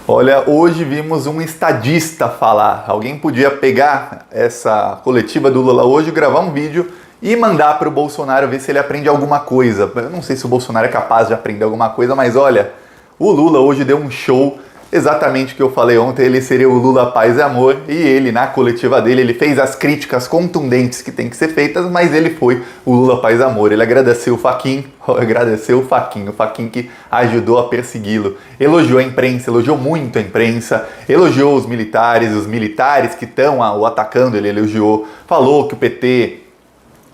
Olha, hoje vimos um estadista falar. Alguém podia pegar essa coletiva do Lula hoje, gravar um vídeo e mandar para o Bolsonaro ver se ele aprende alguma coisa. Eu não sei se o Bolsonaro é capaz de aprender alguma coisa, mas olha, o Lula hoje deu um show, exatamente o que eu falei ontem, ele seria o Lula Paz e Amor, e ele, na coletiva dele, ele fez as críticas contundentes que tem que ser feitas, mas ele foi o Lula Paz e Amor. Ele agradeceu o Fachin que ajudou a persegui-lo, elogiou a imprensa, elogiou muito a imprensa, elogiou os militares que estão o atacando, ele elogiou, falou que o PT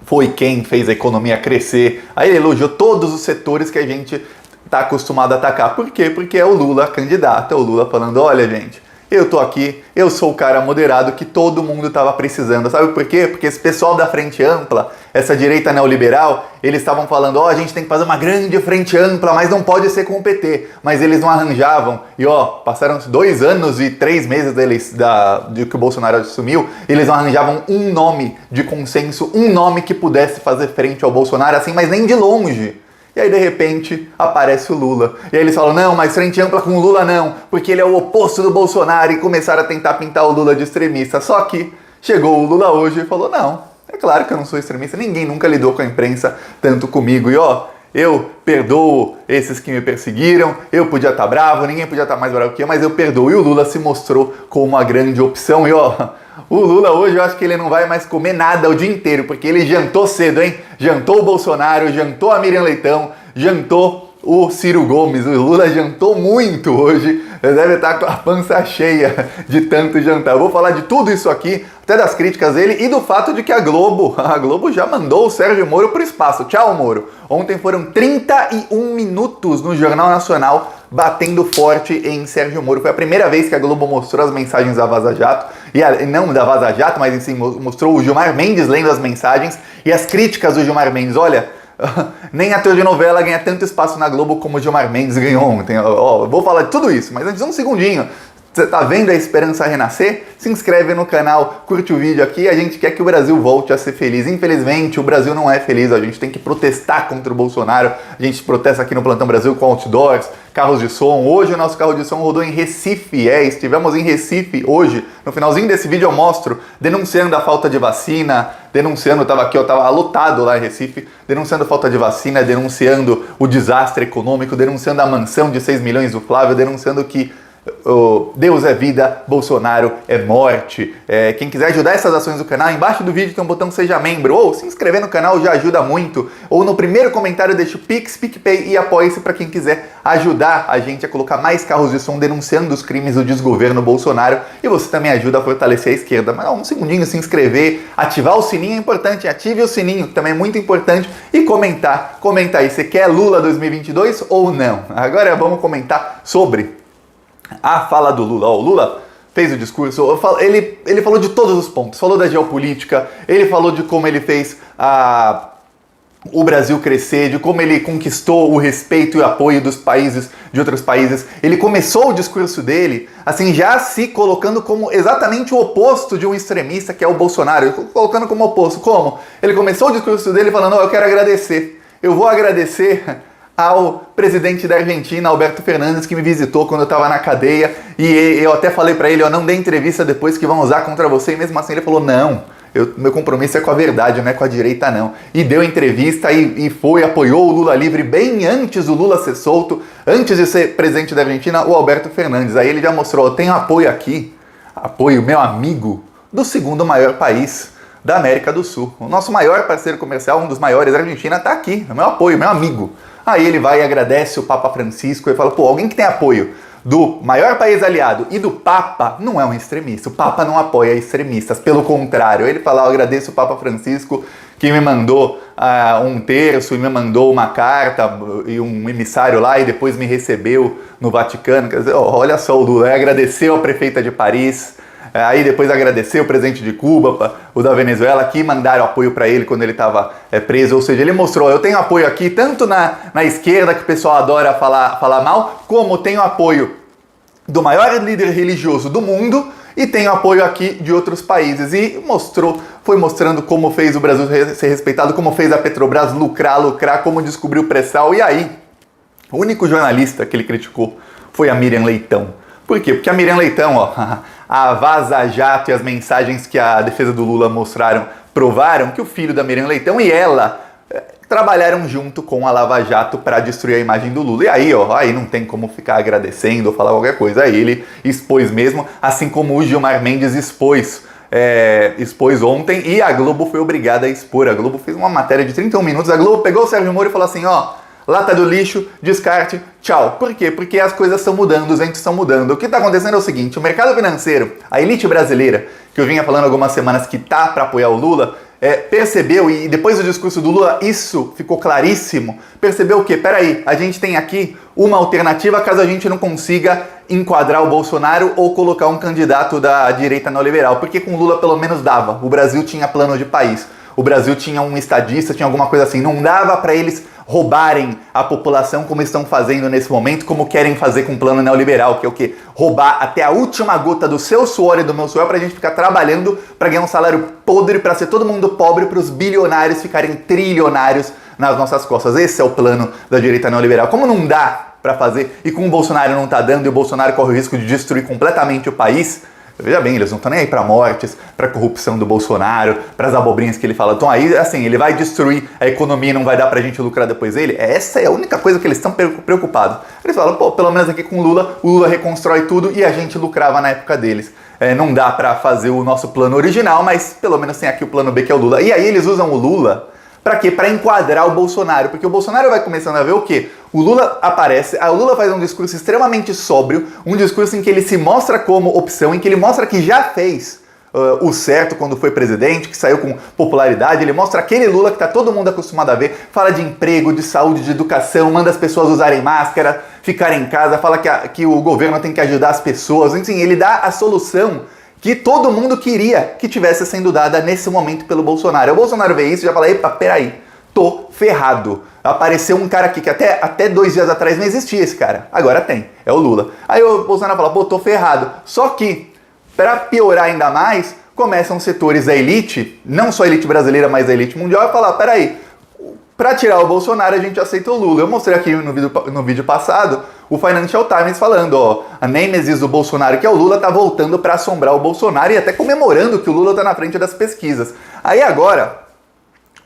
foi quem fez a economia crescer, aí ele elogiou todos os setores que a gente está acostumado a atacar. Por quê? Porque é o Lula candidato, é o Lula falando, olha gente, eu tô aqui, eu sou o cara moderado que todo mundo estava precisando. Sabe por quê? Porque esse pessoal da Frente Ampla, essa direita neoliberal, eles estavam falando, a gente tem que fazer uma grande frente ampla, mas não pode ser com o PT. Mas eles não arranjavam. E passaram 2 anos e 3 meses de que o Bolsonaro assumiu, eles não arranjavam um nome de consenso, um nome que pudesse fazer frente ao Bolsonaro assim, mas nem de longe. E aí, de repente, aparece o Lula. E aí eles falam, não, mas frente ampla com o Lula não, porque ele é o oposto do Bolsonaro, e começaram a tentar pintar o Lula de extremista. Só que chegou o Lula hoje e falou, não, é claro que eu não sou extremista, ninguém nunca lidou com a imprensa tanto comigo. E eu perdoo esses que me perseguiram, eu podia estar bravo, ninguém podia estar mais bravo que eu, mas eu perdoo. E o Lula se mostrou como uma grande opção. E o Lula hoje, eu acho que ele não vai mais comer nada o dia inteiro, porque ele jantou cedo, hein? Jantou o Bolsonaro, jantou a Miriam Leitão, jantou o Ciro Gomes. O Lula jantou muito hoje, ele deve estar com a pança cheia de tanto jantar. Eu vou falar de tudo isso aqui, até das críticas dele e do fato de que a Globo já mandou o Sérgio Moro para o espaço. Tchau, Moro. Ontem foram 31 minutos no Jornal Nacional batendo forte em Sérgio Moro. Foi a primeira vez que a Globo mostrou as mensagens da Vaza Jato, e não da Vaza Jato, mas sim mostrou o Gilmar Mendes lendo as mensagens e as críticas do Gilmar Mendes. Olha, nem ator de novela ganha tanto espaço na Globo como o Gilmar Mendes ganhou ontem. Vou falar de tudo isso, mas antes um segundinho. Você tá vendo a esperança renascer? Se inscreve no canal, curte o vídeo aqui, a gente quer que o Brasil volte a ser feliz. Infelizmente, o Brasil não é feliz, a gente tem que protestar contra o Bolsonaro. A gente protesta aqui no Plantão Brasil com outdoors, carros de som. Hoje o nosso carro de som rodou em Recife, estivemos em Recife hoje. No finalzinho desse vídeo eu mostro, denunciando a falta de vacina, tava lotado lá em Recife, denunciando a falta de vacina, denunciando o desastre econômico, denunciando a mansão de 6 milhões do Flávio, denunciando que Deus é vida, Bolsonaro é morte. Quem quiser ajudar essas ações do canal, embaixo do vídeo tem um botão Seja Membro, ou se inscrever no canal já ajuda muito, ou no primeiro comentário deixa o Pix, PicPay e apoie-se para quem quiser ajudar a gente a colocar mais carros de som denunciando os crimes do desgoverno Bolsonaro, e você também ajuda a fortalecer a esquerda. Mas um segundinho, se inscrever, ativar o sininho é importante, ative o sininho, que também é muito importante, e comentar aí, você quer Lula 2022 ou não? Agora vamos comentar sobre a fala do Lula. O Lula fez o discurso, ele falou de todos os pontos, falou da geopolítica, ele falou de como ele fez o Brasil crescer, de como ele conquistou o respeito e o apoio dos países, de outros países. Ele começou o discurso dele, assim, já se colocando como exatamente o oposto de um extremista, que é o Bolsonaro, colocando como oposto. Como? Ele começou o discurso dele falando, eu quero agradecer, eu vou agradecer ao presidente da Argentina, Alberto Fernandes, que me visitou quando eu estava na cadeia, e eu até falei para ele, não dê entrevista depois que vão usar contra você, e mesmo assim ele falou, não, meu compromisso é com a verdade, não é com a direita não. E deu entrevista e apoiou o Lula livre bem antes do Lula ser solto, antes de ser presidente da Argentina, o Alberto Fernandes. Aí ele já mostrou, eu tenho apoio aqui, apoio meu amigo, do segundo maior país da América do Sul. O nosso maior parceiro comercial, um dos maiores, a Argentina, está aqui, meu apoio, meu amigo. Aí ele vai e agradece o Papa Francisco e fala, alguém que tem apoio do maior país aliado e do Papa não é um extremista. O Papa não apoia extremistas, pelo contrário. Ele fala, eu agradeço o Papa Francisco que me mandou um terço e me mandou uma carta e um emissário lá e depois me recebeu no Vaticano. Quer dizer, olha só o Lula, agradeceu a prefeita de Paris, aí depois agradeceu o presidente de Cuba, o da Venezuela, que mandaram apoio para ele quando ele estava preso. Ou seja, ele mostrou, eu tenho apoio aqui, tanto na esquerda, que o pessoal adora falar mal, como tenho apoio do maior líder religioso do mundo e tenho apoio aqui de outros países. E foi mostrando como fez o Brasil ser respeitado, como fez a Petrobras lucrar, como descobriu o pré-sal. E aí, o único jornalista que ele criticou foi a Miriam Leitão. Por quê? Porque a Miriam Leitão, ó, a Vaza Jato e as mensagens que a defesa do Lula mostraram provaram que o filho da Miriam Leitão e ela trabalharam junto com a Lava Jato para destruir a imagem do Lula. E aí, ó, aí não tem como ficar agradecendo ou falar qualquer coisa. Aí ele expôs mesmo, assim como o Gilmar Mendes expôs ontem, e a Globo foi obrigada a expor. A Globo fez uma matéria de 31 minutos, a Globo pegou o Sérgio Moro e falou assim, ó, lata do lixo, descarte, tchau. Por quê? Porque as coisas estão mudando, os ventos estão mudando. O que está acontecendo é o seguinte, o mercado financeiro, a elite brasileira, que eu vinha falando algumas semanas que tá para apoiar o Lula, percebeu, e depois do discurso do Lula isso ficou claríssimo, percebeu o quê? Peraí, a gente tem aqui uma alternativa caso a gente não consiga enquadrar o Bolsonaro ou colocar um candidato da direita neoliberal, porque com o Lula pelo menos dava, o Brasil tinha plano de país, o Brasil tinha um estadista, tinha alguma coisa assim, não dava para eles roubarem a população como estão fazendo nesse momento, como querem fazer com o plano neoliberal, que é o quê? Roubar até a última gota do seu suor e do meu suor pra gente ficar trabalhando pra ganhar um salário podre, pra ser todo mundo pobre, pros bilionários ficarem trilionários nas nossas costas. Esse é o plano da direita neoliberal. Como não dá pra fazer, e com o Bolsonaro não tá dando, e o Bolsonaro corre o risco de destruir completamente o país, veja bem, eles não estão nem aí para mortes, para corrupção do Bolsonaro, para as abobrinhas que ele fala. Então aí, assim, ele vai destruir a economia e não vai dar pra gente lucrar depois dele? Essa é a única coisa que eles estão preocupados. Eles falam, pô, pelo menos aqui com o Lula reconstrói tudo e a gente lucrava na época deles. Não dá pra fazer o nosso plano original, mas pelo menos tem aqui o plano B, que é o Lula. E aí eles usam o Lula pra quê? Pra enquadrar o Bolsonaro, porque o Bolsonaro vai começando a ver o quê? O Lula aparece, o Lula faz um discurso extremamente sóbrio, um discurso em que ele se mostra como opção, em que ele mostra que já fez o certo quando foi presidente, que saiu com popularidade, ele mostra aquele Lula que tá todo mundo acostumado a ver, fala de emprego, de saúde, de educação, manda as pessoas usarem máscara, ficarem em casa, fala que o governo tem que ajudar as pessoas, enfim, ele dá a solução que todo mundo queria que tivesse sendo dada nesse momento pelo Bolsonaro. O Bolsonaro vê isso e já fala, epa, peraí, tô ferrado. Apareceu um cara aqui que até 2 dias atrás não existia esse cara. Agora tem, é o Lula. Aí o Bolsonaro fala, pô, tô ferrado. Só que, para piorar ainda mais, começam setores da elite, não só a elite brasileira, mas a elite mundial, a falar, peraí, para tirar o Bolsonaro a gente aceita o Lula. Eu mostrei aqui no vídeo passado o Financial Times falando, ó, a nêmesis do Bolsonaro, que é o Lula, tá voltando para assombrar o Bolsonaro e até comemorando que o Lula tá na frente das pesquisas. Aí agora,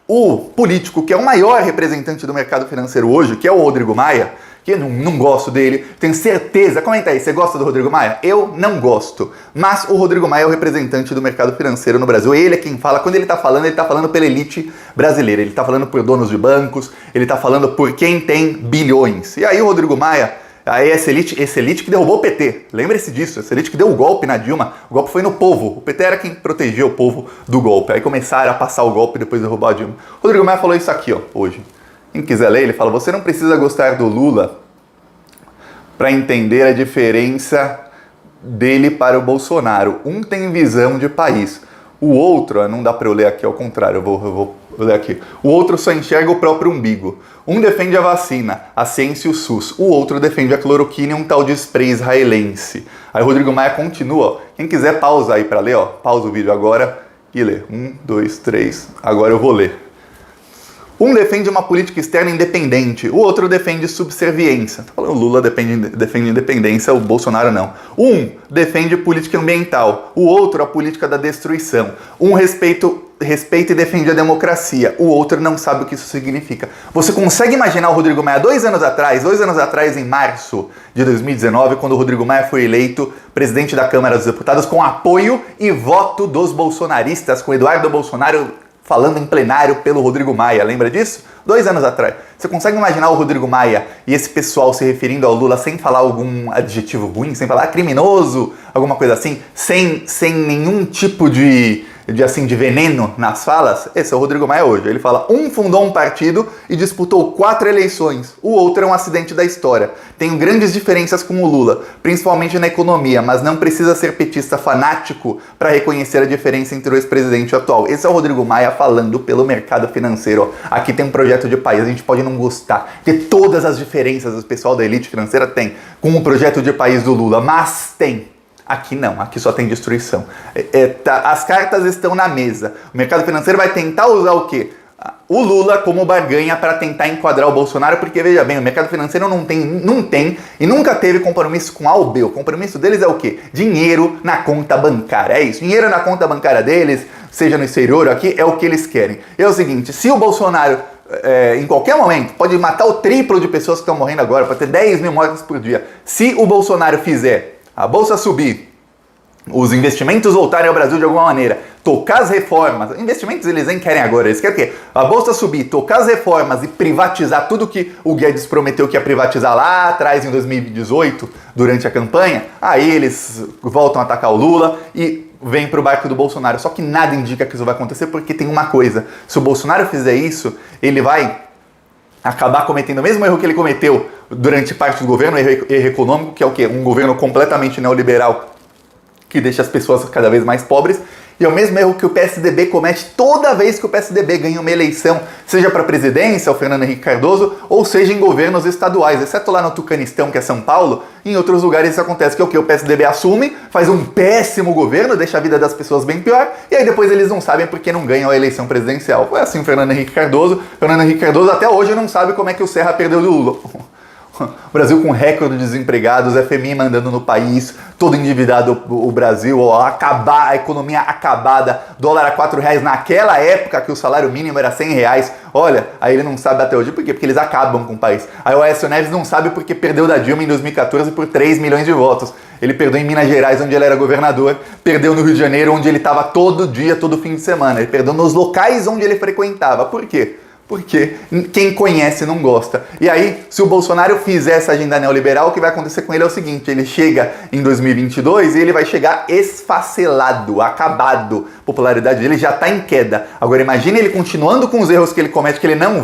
o político que é o maior representante do mercado financeiro hoje, que é o Rodrigo Maia, que eu não gosto dele, tenho certeza, comenta aí, você gosta do Rodrigo Maia? Eu não gosto, mas o Rodrigo Maia é o representante do mercado financeiro no Brasil, ele é quem fala, quando ele tá falando pela elite brasileira, ele tá falando por donos de bancos, ele tá falando por quem tem bilhões. E aí o Rodrigo Maia, aí essa elite que derrubou o PT, lembre-se disso, essa elite que deu o golpe na Dilma, o golpe foi no povo, o PT era quem protegia o povo do golpe, aí começaram a passar o golpe e depois derrubar a Dilma. O Rodrigo Maia falou isso aqui, ó, hoje. Quem quiser ler, ele fala, você não precisa gostar do Lula para entender a diferença dele para o Bolsonaro. Um tem visão de país, o outro, não dá para eu ler aqui, ao contrário, eu vou ler aqui. O outro só enxerga o próprio umbigo. Um defende a vacina, a ciência e o SUS. O outro defende a cloroquina e um tal de spray israelense. Aí o Rodrigo Maia continua, ó. Quem quiser pausa aí para ler, ó, pausa o vídeo agora e lê. 1, 2, 3, agora eu vou ler. Um defende uma política externa independente, o outro defende subserviência. O Lula defende independência, o Bolsonaro não. Um defende política ambiental, o outro a política da destruição. Um respeita e defende a democracia, o outro não sabe o que isso significa. Você consegue imaginar o Rodrigo Maia 2 anos atrás, em março de 2019, quando o Rodrigo Maia foi eleito presidente da Câmara dos Deputados com apoio e voto dos bolsonaristas, com Eduardo Bolsonaro falando em plenário pelo Rodrigo Maia, lembra disso? 2 anos atrás. Você consegue imaginar o Rodrigo Maia e esse pessoal se referindo ao Lula sem falar algum adjetivo ruim, sem falar criminoso, alguma coisa assim, sem nenhum tipo de veneno nas falas? Esse é o Rodrigo Maia hoje. Ele fala, um fundou um partido e disputou 4 eleições, o outro é um acidente da história. Tenho grandes diferenças com o Lula, principalmente na economia, mas não precisa ser petista fanático para reconhecer a diferença entre o ex-presidente atual. Esse é o Rodrigo Maia falando pelo mercado financeiro. Aqui tem um projeto de país, a gente pode não gostar de todas as diferenças que o pessoal da elite financeira tem com o projeto de país do Lula, mas tem. Aqui não, aqui só tem destruição. As cartas estão na mesa. O mercado financeiro vai tentar usar o quê? o Lula como barganha para tentar enquadrar o Bolsonaro, porque veja bem, o mercado financeiro não tem e nunca teve compromisso com A ou B. O compromisso deles é o quê? Dinheiro na conta bancária, é isso, dinheiro na conta bancária deles, seja no exterior ou aqui, é o que eles querem. E é o seguinte, se o Bolsonaro, em qualquer momento, pode matar o triplo de pessoas que estão morrendo agora, pode ter 10 mil mortes por dia, se o Bolsonaro fizer a bolsa subir, os investimentos voltarem ao Brasil de alguma maneira, tocar as reformas, investimentos eles nem querem agora, eles querem o quê? A bolsa subir, tocar as reformas e privatizar tudo que o Guedes prometeu que ia privatizar lá atrás em 2018, durante a campanha, aí eles voltam a atacar o Lula e vêm pro barco do Bolsonaro. Só que nada indica que isso vai acontecer, porque tem uma coisa, se o Bolsonaro fizer isso, ele vai acabar cometendo o mesmo erro que ele cometeu durante parte do governo, erro econômico, que é o quê? Um governo completamente neoliberal, que deixa as pessoas cada vez mais pobres, e é o mesmo erro que o PSDB comete toda vez que o PSDB ganha uma eleição, seja para a presidência, o Fernando Henrique Cardoso, ou seja em governos estaduais, exceto lá no Tucanistão, que é São Paulo, em outros lugares isso acontece, que é o que? O PSDB assume, faz um péssimo governo, deixa a vida das pessoas bem pior, e aí depois eles não sabem porque não ganham a eleição presidencial. Foi assim o Fernando Henrique Cardoso até hoje não sabe como é que o Serra perdeu do Lula. O Brasil com recorde de desempregados, FMI mandando no país, todo endividado o Brasil, acabar, a economia acabada, dólar a R$4 naquela época que o salário mínimo era R$100. Olha, aí ele não sabe até hoje. Por quê? Porque eles acabam com o país. Aí o Aécio Neves não sabe porque perdeu da Dilma em 2014 por 3 milhões de votos. Ele perdeu em Minas Gerais, onde ele era governador, perdeu no Rio de Janeiro, onde ele estava todo dia, todo fim de semana. Ele perdeu nos locais onde ele frequentava. Por quê? Porque quem conhece não gosta. E aí, se o Bolsonaro fizer essa agenda neoliberal, o que vai acontecer com ele é o seguinte, ele chega em 2022 e ele vai chegar esfacelado, acabado. A popularidade dele já está em queda. Agora imagine ele continuando com os erros que ele comete, que ele não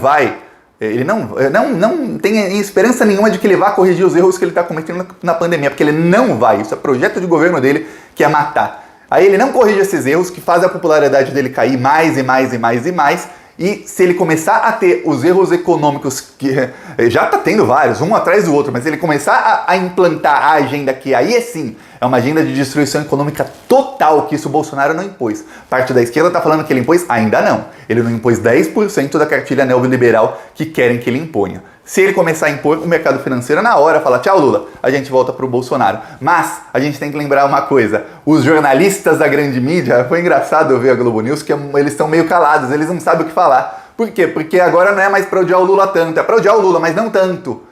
tem esperança nenhuma de que ele vá corrigir os erros que ele está cometendo na pandemia, porque ele não vai. Isso é projeto de governo dele, que é matar. Aí ele não corrige esses erros, que faz a popularidade dele cair mais e mais e mais e mais. E se ele começar a ter os erros econômicos, que já está tendo vários, um atrás do outro, mas se ele começar a implantar a agenda que aí sim é uma agenda de destruição econômica total, que isso o Bolsonaro não impôs. Parte da esquerda está falando que ele impôs, ainda não. Ele não impôs 10% da cartilha neoliberal que querem que ele imponha. Se ele começar a impor, o mercado financeiro na hora fala, tchau Lula, a gente volta pro Bolsonaro. Mas a gente tem que lembrar uma coisa, os jornalistas da grande mídia, foi engraçado eu ver a Globo News, que eles estão meio calados, eles não sabem o que falar. Por quê? Porque agora não é mais pra odiar o Lula tanto, é pra odiar o Lula, mas não tanto.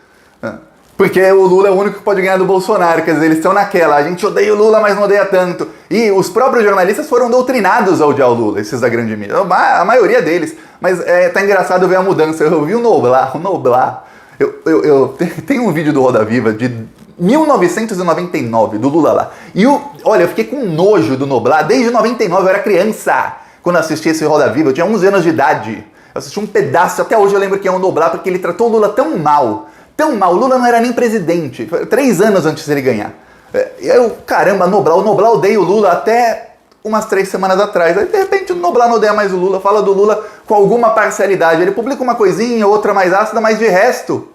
Porque o Lula é o único que pode ganhar do Bolsonaro, quer dizer, eles estão naquela, a gente odeia o Lula, mas não odeia tanto. E os próprios jornalistas foram doutrinados a odiar o Lula, esses da grande mídia, a maioria deles. Mas tá engraçado ver a mudança, eu vi o Noblar, tem um vídeo do Roda Viva de 1999, do Lula lá. E olha, eu fiquei com nojo do Noblar, desde 99, eu era criança, quando assisti esse Roda Viva, eu tinha 11 anos de idade. Eu assisti um pedaço, até hoje eu lembro que é o Noblar, porque ele tratou o Lula tão mal, o Lula não era nem presidente, foi 3 anos antes dele ganhar. Caramba, o Noblar odeia o Lula até umas 3 semanas atrás. Aí de repente o Noblar não odeia mais o Lula, fala do Lula com alguma parcialidade. Ele publica uma coisinha, outra mais ácida, mas de resto,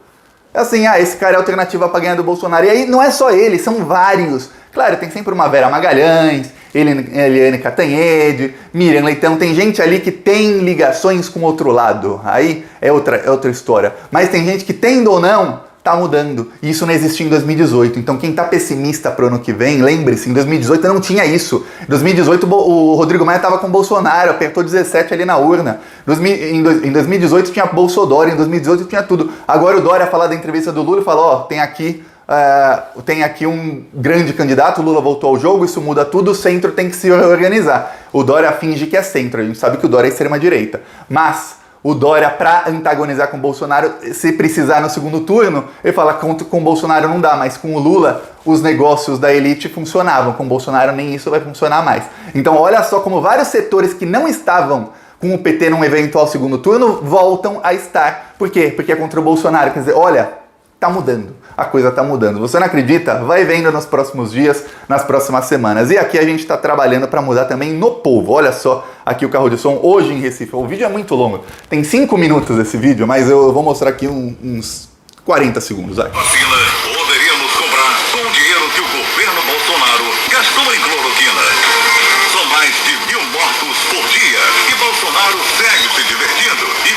assim, esse cara é alternativa para ganhar do Bolsonaro. E aí não é só ele, são vários. Claro, tem sempre uma Vera Magalhães, Eliane Cantanhede, Miriam Leitão, tem gente ali que tem ligações com o outro lado. Aí é outra história. Mas tem gente que, tendo ou não, tá mudando. E isso não existia em 2018. Então quem tá pessimista pro ano que vem, lembre-se, em 2018 não tinha isso. Em 2018 o Rodrigo Maia tava com o Bolsonaro, apertou 17 ali na urna. Em 2018 tinha Bolsonaro, em 2018 tinha tudo. Agora o Dória fala da entrevista do Lula e fala, tem aqui um grande candidato, o Lula voltou ao jogo, isso muda tudo, o centro tem que se organizar. O Dória finge que é centro, a gente sabe que o Dória é extrema-direita. Mas o Dória, para antagonizar com o Bolsonaro, se precisar no segundo turno, ele fala que com o Bolsonaro não dá, mas com o Lula os negócios da elite funcionavam, com o Bolsonaro nem isso vai funcionar mais. Então olha só como vários setores que não estavam com o PT num eventual segundo turno voltam a estar. Por quê? Porque é contra o Bolsonaro. Quer dizer, olha, tá mudando. A coisa tá mudando. Você não acredita? Vai vendo nos próximos dias, nas próximas semanas. E aqui a gente tá trabalhando para mudar também no povo. Olha só aqui o carro de som hoje em Recife. O vídeo é muito longo. Tem 5 minutos esse vídeo, mas eu vou mostrar aqui uns 40 segundos. Vai. Vacina poderíamos comprar com o dinheiro que o governo Bolsonaro gastou em cloroquina. São mais de 1000 mortos por dia e Bolsonaro segue se divertindo e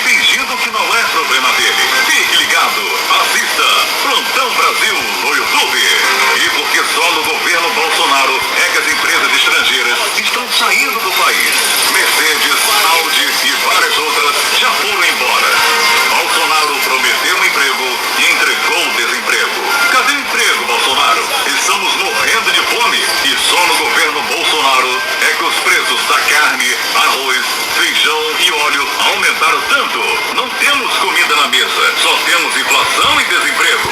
saindo do país. Mercedes, Audi e várias outras já foram embora. Bolsonaro prometeu um emprego e entregou o desemprego. Cadê o emprego, Bolsonaro? Estamos morrendo de fome e só no governo Bolsonaro é que os preços da carne, arroz, feijão e óleo aumentaram tanto. Não temos comida na mesa, só temos inflação e desemprego.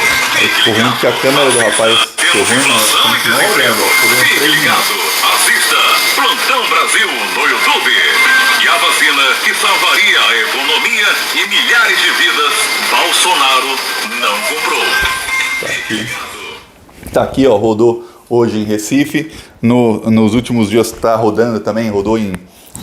Ficou ruim que a câmera do rapaz ficou ruim, Inflação e desemprego. Fique ligado, assista Plantão Brasil no YouTube. E a vacina que salvaria a economia e milhares de vidas, Bolsonaro não comprou. Tá aqui, ó, rodou hoje em Recife. Nos últimos dias tá rodando também, rodou em...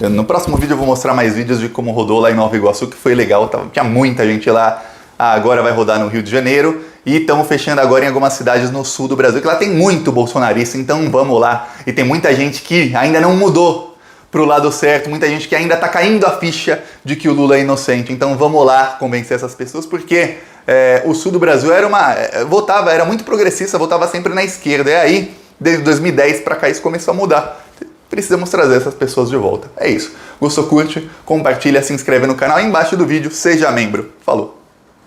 No próximo vídeo eu vou mostrar mais vídeos de como rodou lá em Nova Iguaçu, que foi legal, tinha muita gente lá. Agora vai rodar no Rio de Janeiro e estamos fechando agora em algumas cidades no sul do Brasil, que lá tem muito bolsonarista, então vamos lá. E tem muita gente que ainda não mudou pro lado certo, muita gente que ainda tá caindo a ficha de que o Lula é inocente. Então vamos lá convencer essas pessoas, porque o sul do Brasil era muito progressista, votava sempre na esquerda. E aí, desde 2010 para cá, isso começou a mudar. Precisamos trazer essas pessoas de volta. É isso. Gostou, curte, compartilha, se inscreve no canal. Aí embaixo do vídeo, seja membro. Falou!